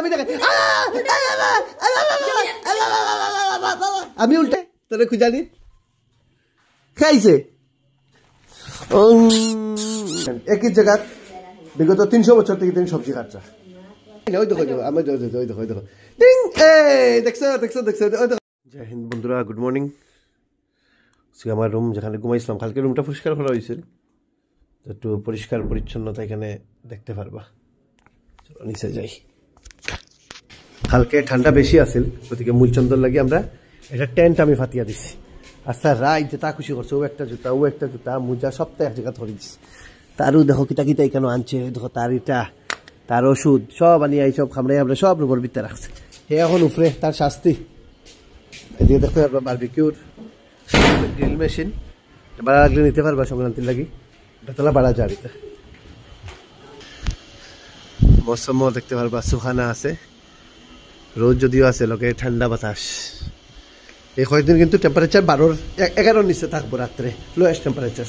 আমি দেখাই আমি উল্টে তোরে খুঁজালি খাইছে একই জায়গা বিগত 300 বছর থেকে তিনি সবজি খাচ্ছা ওই দেখো আমি ওই দেখো দেখছো দেখছো দেখছো জয় হিন্দ বন্ধুরা, গুড মর্নিং। আমার রুম যেখানে ঘুমাইছিলাম কালকে রুমটা পরিষ্কার করা হয়েছিল, একটু পরিষ্কার পরিচ্ছন্নতা এখানে দেখতে পারবা। চলো নিচে যাই। কালকে ঠান্ডা বেশি আছিল, গতিকে মূলচন্দর লাগি আমরা এটা টেন্ট আমি ফাতিয়া দিছি। আচ্ছা রাই যেটা খুশি করছে, ও একটা জুতা মোজা সবটা এক জায়গা ধরে দিছি। তারও দেখো কিতা কিতা এখানে আনছে, দেখো তার ইটা তার ওষুধ সব আনিয়ে সব খামড়াই আমরা সব রুমের ভিতরে রাখছে। হে এখন উপরে তার শাস্তি। এদিকে দেখতে পারবা বারবিকিউর গ্রিল মেশিন, বাড়া লাগলে নিতে পারবা সংক্রান্তির লাগি, বেতলা বাড়া যায়। মৌসুমও দেখতে পারবা সুহানা আছে, রোদ যদিও আছে লোকে ঠান্ডা বাতাস। এই কয়েকদিন কিন্তু টেম্পারেচার 11 নিচে থাকবো রাত্রে, লোয়েস্ট টেম্পারেচার।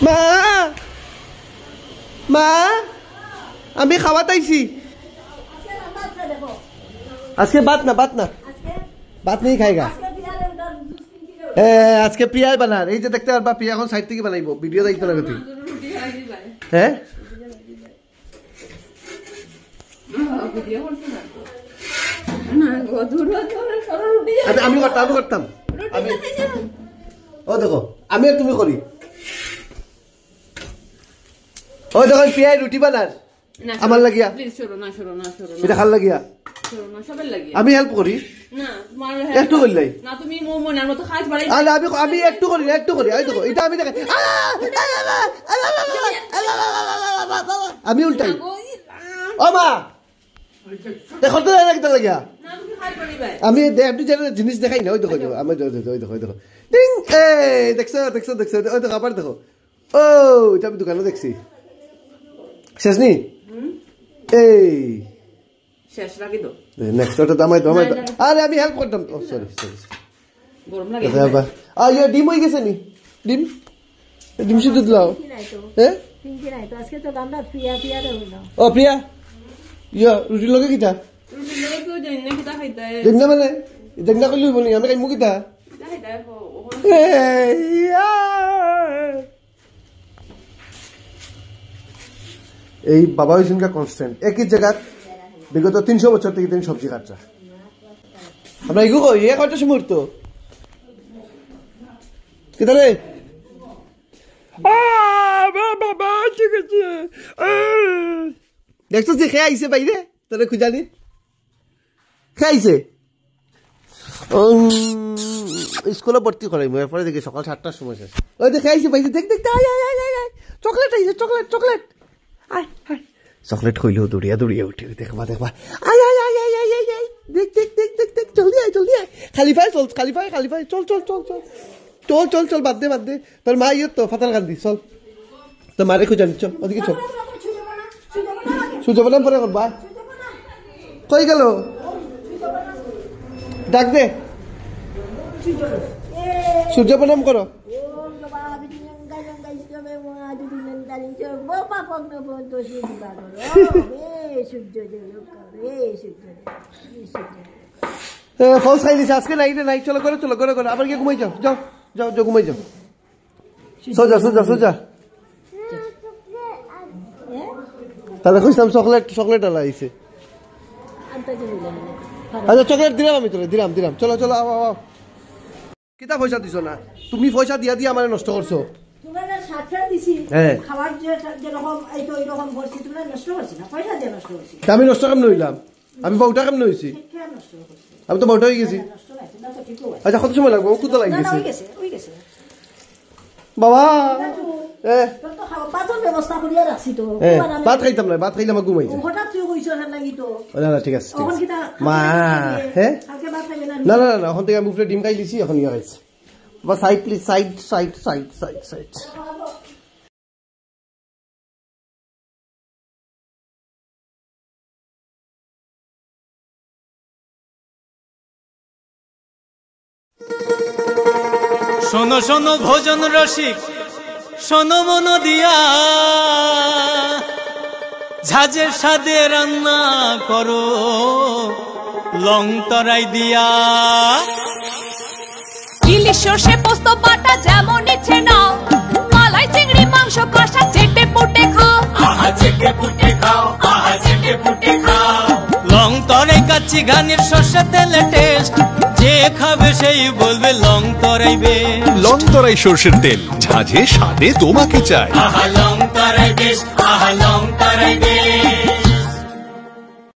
মা মা আমি খাওয়া তাইছি আজকে বাত নেই খাইগা। আজকে প্রিয়াই বানার, এই যে দেখতে পারবা প্রিয়া এখন সাইড থেকে বানাইবো, ভিডিও দেখতে না গতি। হ্যাঁ আমি করতাম ও দেখো আমি আর তুমি করি। ও দেখো প্রিয়াই রুটি বানার আমার লাগিয়া, এটা খাল লাগিয়া আমি হেল্প করি একটু করলে আমি একটু করি দেখো এটা আমি দেখাই আমি উল্টাই। ও মা দেখো তো লাগিয়া আমি একটু জিনিস দেখাই না। ওই দেখো আমি দেখো দেখছো ওই দেখো আবার দেখো। ও এটা আমি দোকানে দেখছি শেষ নি এই শেষ রাখি তো নেক্সট ওটা দামাই আরে আমি হেল্প করতাম। ও সরি গরম লাগে ইয়া ডিম হয়ে গেছে নি ডিম শুধু দিলাও। হ্যাঁ আজকে তো আমরা প্রিয়া ও প্রিয়া ইয়া রুটি লগে কিটা রুটি লগে তো জানি কিটা খাইতা জানি মানে জানি কইলি বনি আমি খাইমু কিটা এই বাবা হয়েছেন কনস্ট্যান্ট একই জায়গা বিগত 300 বছর থেকে তিনি সবজি খাচ্ছা। আমরা এগু কই এ কয়টা সময় তো কিতা রে বাবা ঠিক আছে দেখছো যে খেয়ে আইছে বাইরে তোরে খুঁজালি খাইছে স্কুলে ভর্তি করাই এরপরে দেখি সকাল 7টার সময় শেষ। ওই দেখে আইছে বাইরে দেখ চকলেট আইছে চকলেট চকলেট হইলেও দৌড়িয়া উঠে দেখবা দেখ জলদি আয় খালি পাই চল বাদ দে তোর মা ইয়ে তো ফাতার কান্দি চল তোর মারে খুঁজানি চল ওদিকে চল সূর্য বনাম পরে করবা কই গেল ডাক দে সূর্য প্রণাম করো। ফল খাই দিছে আজকে নাই চলো করে আবার গিয়ে ঘুমাই যাও ঘুমাই যাও সোজা তাহলে খুঁজতাম চকলেট আলা আইছে। আচ্ছা চকলেট দিলাম আমি তোরে দিলাম চলো আও কিতা পয়সা দিছ না তুমি পয়সা দিয়া আমার নষ্ট করছো। আমি নষ্ট কেমন হইলাম আমি বউটা কেমন হয়েছি আমি তো বউটা হয়ে গেছি। আচ্ছা কত সময় লাগবে কোথা লাগি গেছে বাবা ভাত খাইতাম না ভাত খাইলে আমার ঘুমাই ঠিক আছে মা হ্যাঁ না এখন থেকে আমি উপরে ডিম খাই দিছি এখন ইয়ে খাইছি বা সাইড প্লিজ সাইড শোনো ভোজন রসিক শোনো মন দিয়া ঝাঁঝের স্বাদে রান্না করো লং তরাই দিয়া। ইলিশ সর্ষে পোস্ত বাটা যেমন ইচ্ছে নাও, মালাই চিংড়ি মাংস কষা চেটে পুটে খাও, আহা চেটে পুটে খাও, আহা চেটে পুটে খাও। লং তরাই কাচ্চি ঘানির সর্ষে তেলে টেস্ট, যে খাবে সেই বলবে লং তরাই বেশ। লং তরাই সর্ষের তেল, ঝাঁঝে স্বাদে তোমাকে চাই। আহা লং তরাই বেশ, আহা লং তরাই বেশ।